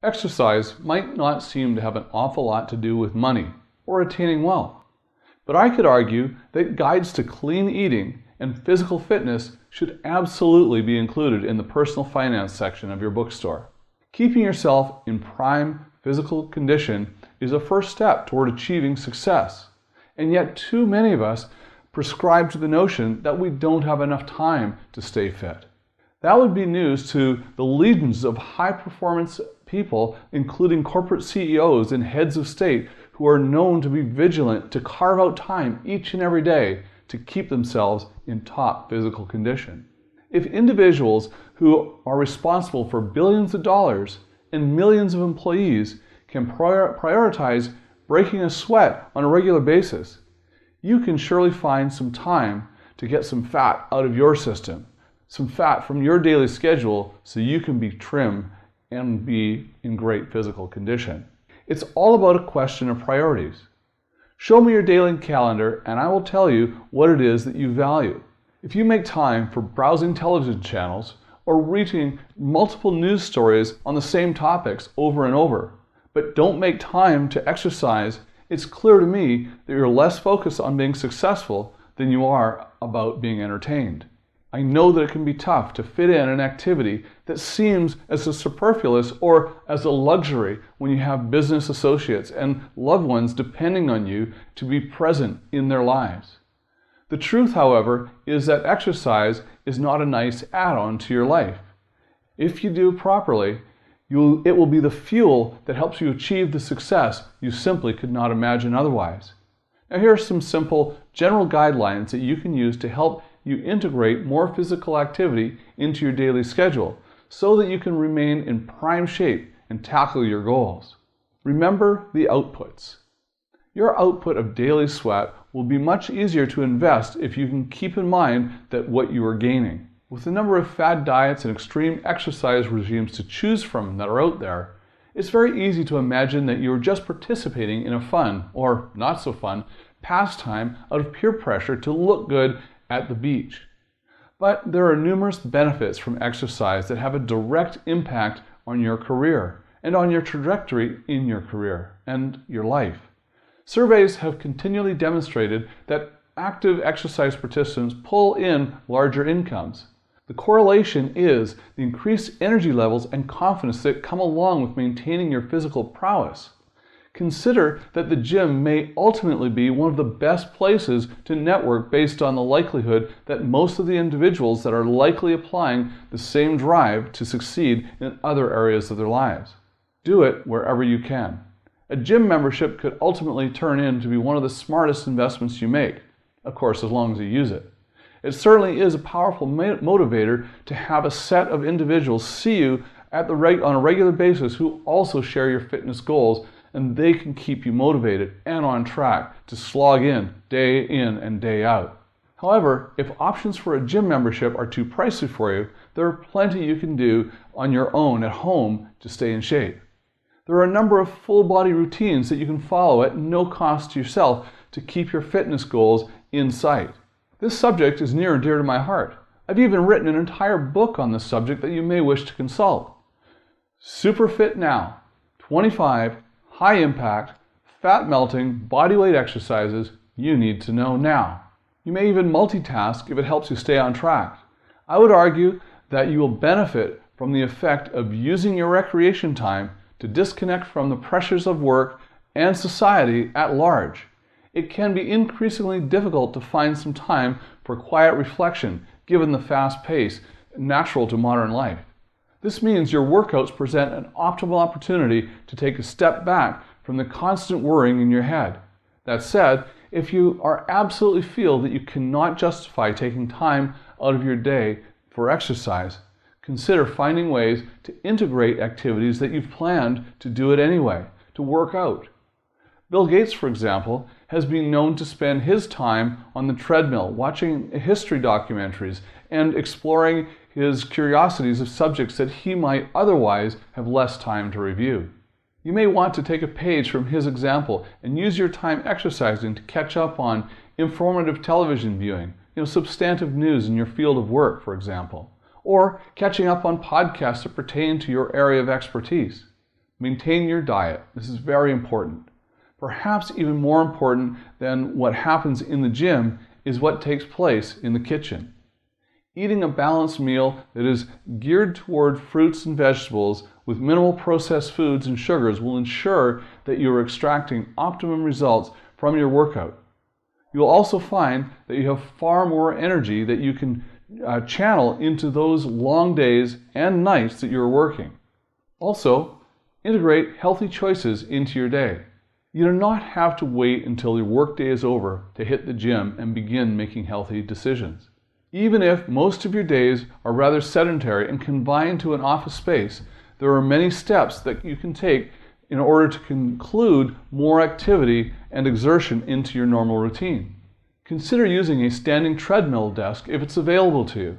Exercise might not seem to have an awful lot to do with money or attaining wealth, but I could argue that guides to clean eating and physical fitness should absolutely be included in the personal finance section of your bookstore. Keeping yourself in prime physical condition is a first step toward achieving success, and yet too many of us prescribe to the notion that we don't have enough time to stay fit. That would be news to the legions of high-performance people, including corporate CEOs and heads of state, who are known to be vigilant to carve out time each and every day to keep themselves in top physical condition. If individuals who are responsible for billions of dollars and millions of employees can prioritize breaking a sweat on a regular basis, you can surely find some time to get some fat out of your system, some fat from your daily schedule, so you can be trim and be in great physical condition. It's all about a question of priorities. Show me your daily calendar and I will tell you what it is that you value. If you make time for browsing television channels or reading multiple news stories on the same topics over and over, but don't make time to exercise, it's clear to me that you're less focused on being successful than you are about being entertained. I know that it can be tough to fit in an activity that seems as a superfluous or as a luxury when you have business associates and loved ones depending on you to be present in their lives. The truth, however, is that exercise is not a nice add-on to your life. If you do it properly, it will be the fuel that helps you achieve the success you simply could not imagine otherwise. Now here are some simple general guidelines that you can use to help you integrate more physical activity into your daily schedule so that you can remain in prime shape and tackle your goals. Remember the outputs. Your output of daily sweat will be much easier to invest if you can keep in mind that what you are gaining. With the number of fad diets and extreme exercise regimes to choose from that are out there, it's very easy to imagine that you're just participating in a fun, or not so fun, pastime out of peer pressure to look good at the beach. But there are numerous benefits from exercise that have a direct impact on your career and on your trajectory in your career and your life. Surveys have continually demonstrated that active exercise participants pull in larger incomes. The correlation is the increased energy levels and confidence that come along with maintaining your physical prowess. Consider that the gym may ultimately be one of the best places to network based on the likelihood that most of the individuals that are likely applying the same drive to succeed in other areas of their lives. Do it wherever you can. A gym membership could ultimately turn in to be one of the smartest investments you make, of course, as long as you use it. It certainly is a powerful motivator to have a set of individuals see you on a regular basis who also share your fitness goals, and they can keep you motivated and on track to slog in and day out. However, if options for a gym membership are too pricey for you, there are plenty you can do on your own at home to stay in shape. There are a number of full body routines that you can follow at no cost to yourself to keep your fitness goals in sight. This subject is near and dear to my heart. I've even written an entire book on this subject that you may wish to consult. Super Fit Now, 25 high impact, fat melting, bodyweight exercises you need to know now. You may even multitask if it helps you stay on track. I would argue that you will benefit from the effect of using your recreation time to disconnect from the pressures of work and society at large. It can be increasingly difficult to find some time for quiet reflection given the fast pace natural to modern life. This means your workouts present an optimal opportunity to take a step back from the constant worrying in your head. That said, if you absolutely feel that you cannot justify taking time out of your day for exercise, consider finding ways to integrate activities that you've planned to do it anyway, to work out. Bill Gates, for example, has been known to spend his time on the treadmill watching history documentaries and exploring his curiosities of subjects that he might otherwise have less time to review. You may want to take a page from his example and use your time exercising to catch up on informative television viewing, substantive news in your field of work, for example, or catching up on podcasts that pertain to your area of expertise. Maintain your diet. This is very important. Perhaps even more important than what happens in the gym is what takes place in the kitchen. Eating a balanced meal that is geared toward fruits and vegetables with minimal processed foods and sugars will ensure that you are extracting optimum results from your workout. You will also find that you have far more energy that you can channel into those long days and nights that you're working. Also, integrate healthy choices into your day. You do not have to wait until your workday is over to hit the gym and begin making healthy decisions. Even if most of your days are rather sedentary and confined to an office space, there are many steps that you can take in order to include more activity and exertion into your normal routine. Consider using a standing treadmill desk if it's available to you.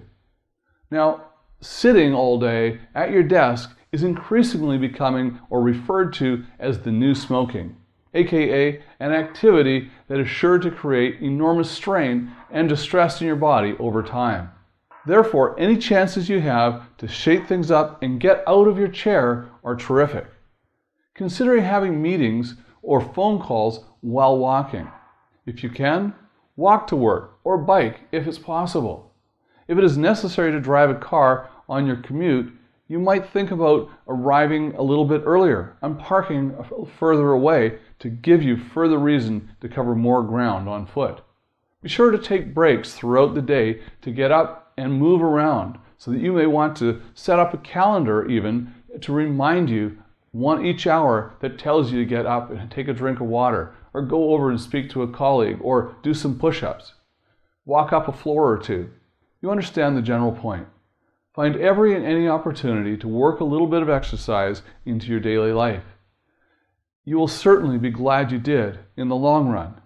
Now, sitting all day at your desk is increasingly becoming or referred to as the new smoking, aka an activity that is sure to create enormous strain and distress in your body over time. Therefore, any chances you have to shake things up and get out of your chair are terrific. Consider having meetings or phone calls while walking. If you can, walk to work or bike if it's possible. If it is necessary to drive a car on your commute, you might think about arriving a little bit earlier and parking further away to give you further reason to cover more ground on foot. Be sure to take breaks throughout the day to get up and move around, so that you may want to set up a calendar even to remind you each hour that tells you to get up and take a drink of water, or go over and speak to a colleague, or do some push-ups. Walk up a floor or two. You understand the general point. Find every and any opportunity to work a little bit of exercise into your daily life. You will certainly be glad you did in the long run.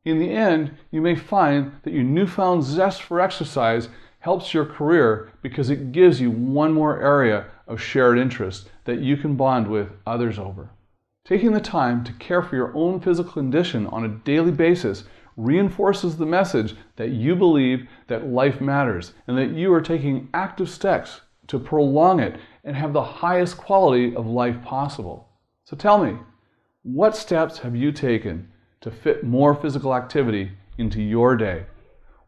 In the end, you may find that your newfound zest for exercise helps your career because it gives you one more area of shared interest that you can bond with others over. Taking the time to care for your own physical condition on a daily basis reinforces the message that you believe that life matters and that you are taking active steps to prolong it and have the highest quality of life possible. So tell me, what steps have you taken to fit more physical activity into your day?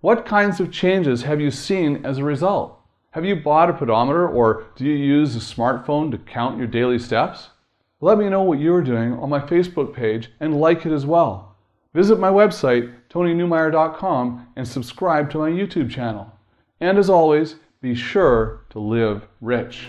What kinds of changes have you seen as a result? Have you bought a pedometer, or do you use a smartphone to count your daily steps? Let me know what you are doing on my Facebook page and like it as well. Visit my website, TonyNewmeyer.com, and subscribe to my YouTube channel. And as always, be sure to live rich.